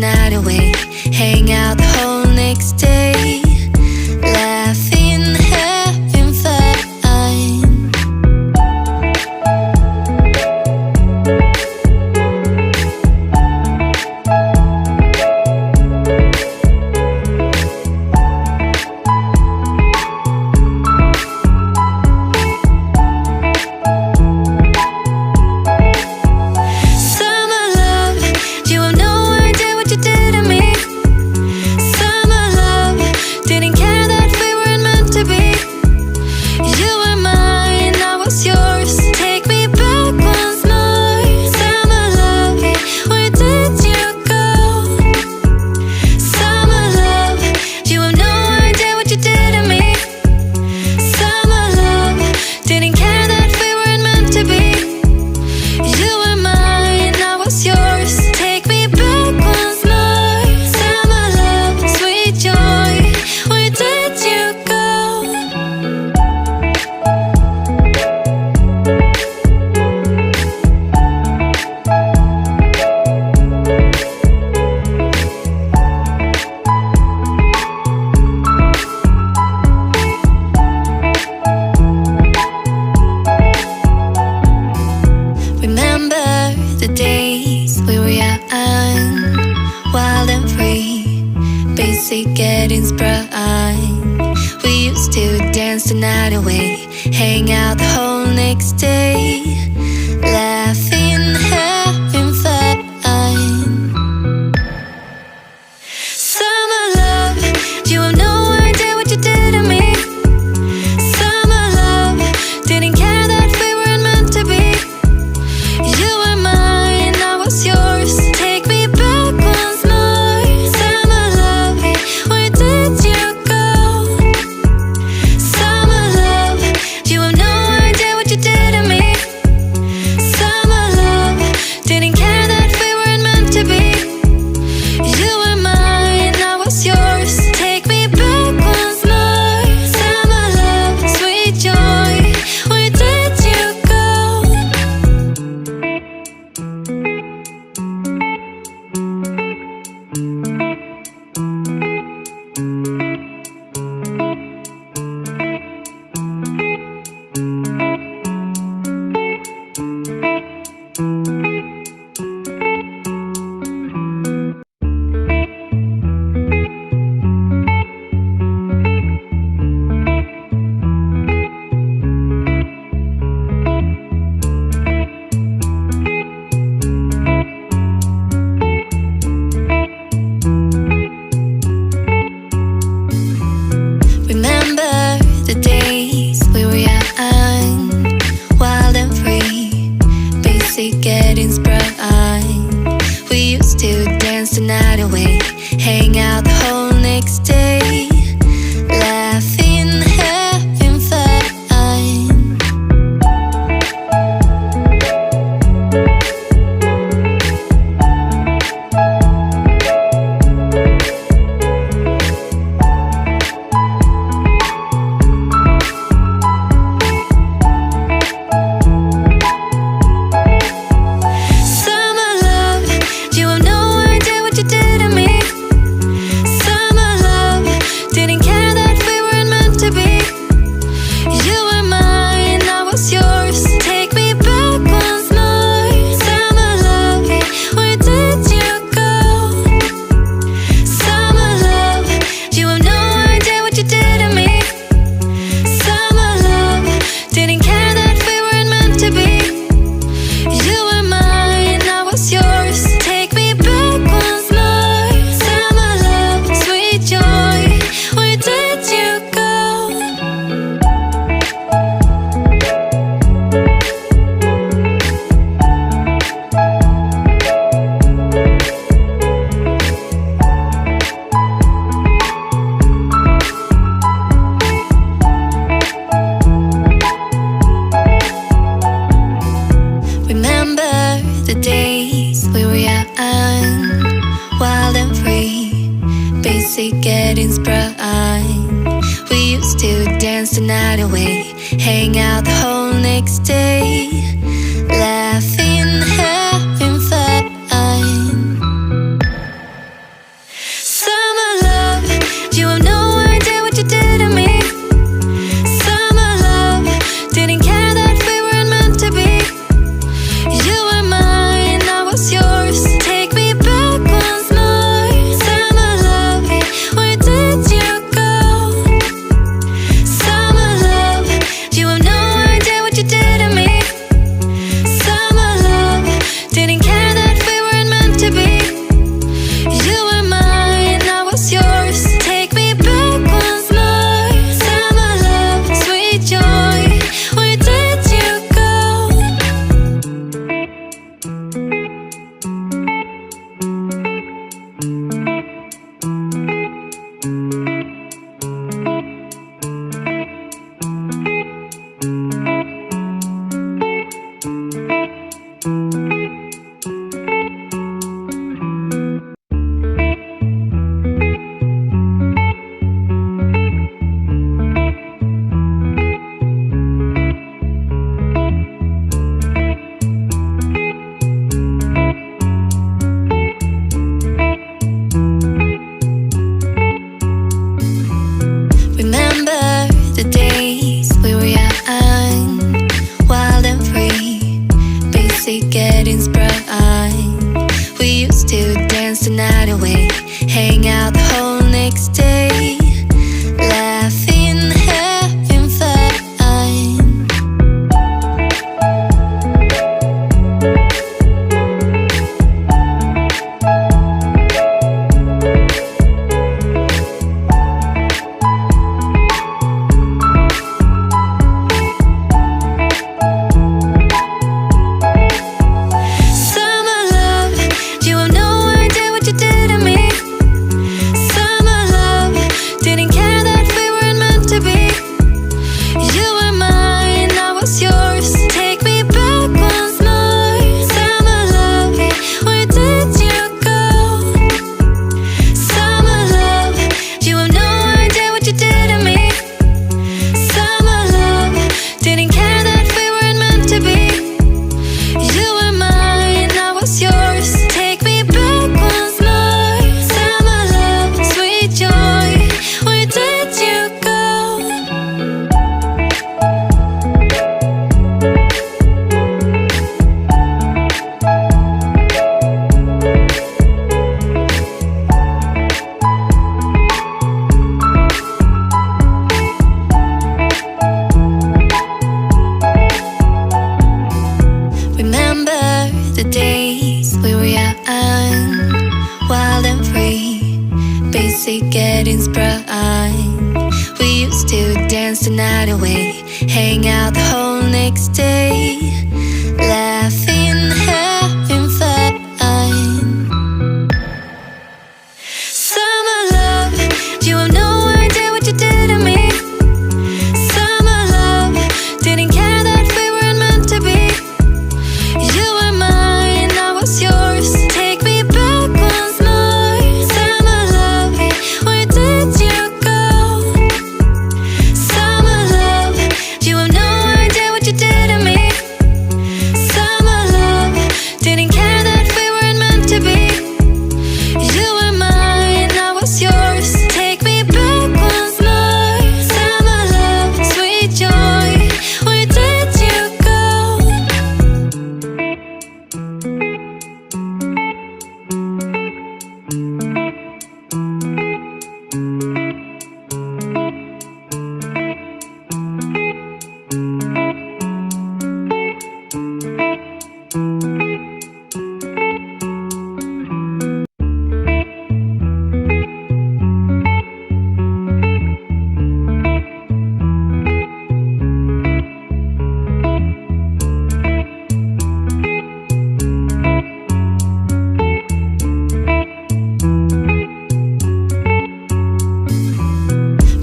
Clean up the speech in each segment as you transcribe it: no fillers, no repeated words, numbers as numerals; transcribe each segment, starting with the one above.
night away, hang out the whole next day, laughing, having fun. The days we were young, wild and free, basic getting sprung. We used to dance the night away, hang out the whole next day, laughing, having fun. Summer love, you have no idea what you did to me. Summer love, didn't care that we weren't meant to be. You were mine, I was yours. Take me back once more. Summer love, where did you go? Summer love, you have no idea what you did to me. Summer love, didn't care that we weren't meant to be. You were mine, I was yours. Take me back once more. Summer love, sweet joy, where did you go? Remember the days we were young, wild and free, basic getting sprung. We used to dance the night away, hang out the whole next day, laughing, having fun. Summer love, you have no idea what you did to me. Summer love, didn't care that we weren't meant to be. You were mine, I was yours. Take me back once more. Summer love, where did you go? Summer love, you have no idea what you did to me. Summer love, didn't care that we weren't meant to be. You were mine, I was yours. Take me back once more. Summer love, sweet joy, where did you go? Remember the days we were young, wild and free, basic getting sprung. We used to dance the night away, hang out the whole next day, laughing, having fun. away, hang out the whole next day, laughing, having fun. The days we were young, wild and free, basic getting sprung. We used to dance the night away, hang out the whole next day, laughing, having fun. Summer love, you have no idea what you did to me. Summer love, didn't care that we weren't meant to be. You were mine, I was yours. Take me back once more. Summer love, where did you go? Summer love, you have no idea what you did to me. Summer love, didn't care that we weren't meant to be. You were mine, I was yours. Take me back once more. Summer love, sweet joy, where did you go?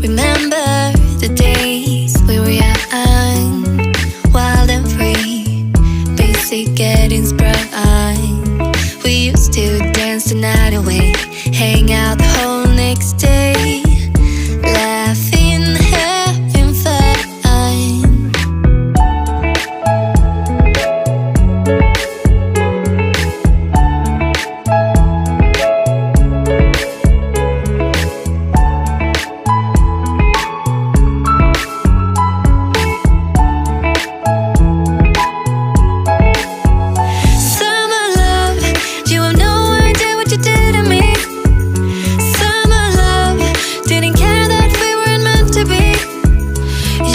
Remember the days we were young, wild and free, basic getting sprung. We used to dance the night away, hang out the whole next day, laughing, having fun. Summer love, you have no idea what you did to me. Summer love, didn't care that we weren't meant to be.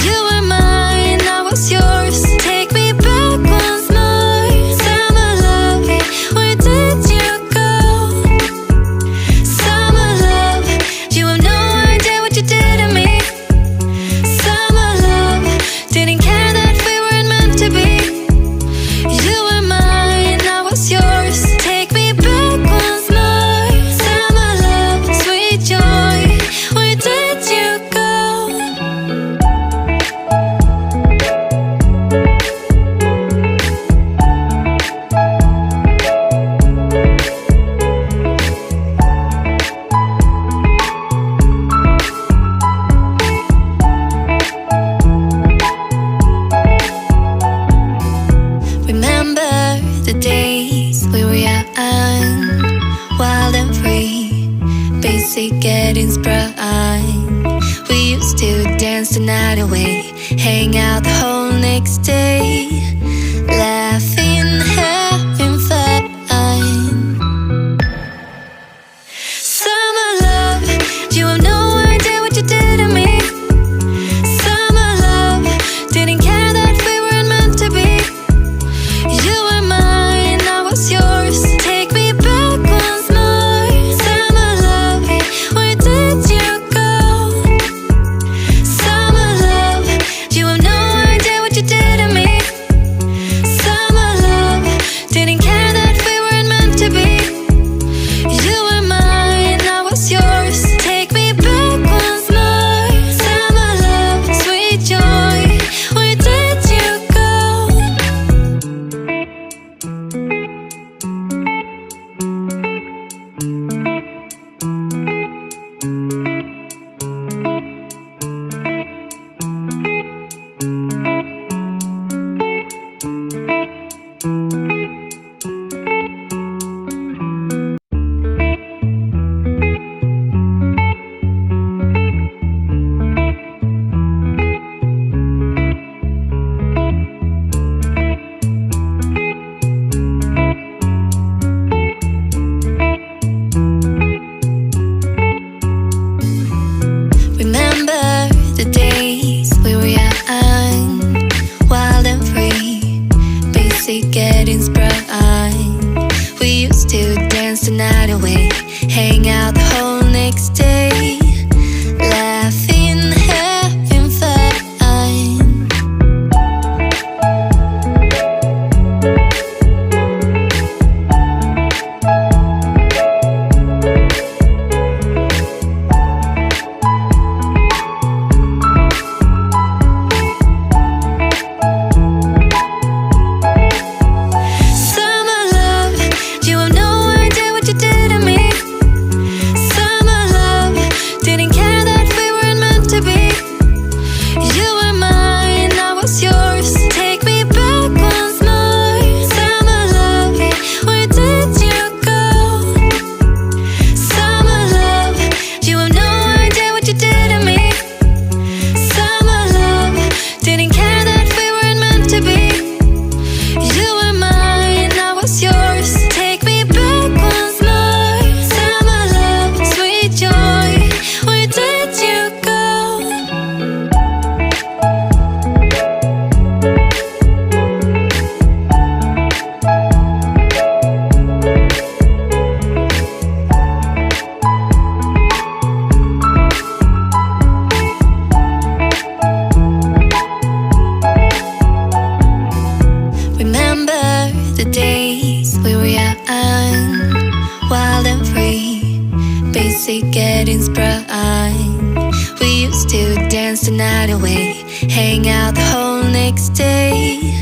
You were mine, I was yours. Take me back once more. Summer love, where did you go? Summer love, you have no idea what you did to me. Summer love, didn't care that we weren't meant to be. You were mine, I was yours. Take me back once more. Summer love, sweet joy, where did you go? Remember the days we were young, wild and free, basic getting sprung. We used to dance the night away, hang out the whole next day, laughing, having fun. hang out the whole next day, laughing, having fun. Summer love, you have no idea what you did to me. Summer love, didn't care that we weren't meant to be. You were mine, I was yours. Take me back once more. Summer love, where did you go? Summer love, you have no idea what you did to me. Summer love, didn't care that we weren't meant to be. You were mine, I was yours. Take me back once more. Summer love, sweet joy, where did you go? Remember the days we were young, wild and free, basic getting sprung. We used to dance the night away, hang out the whole next day,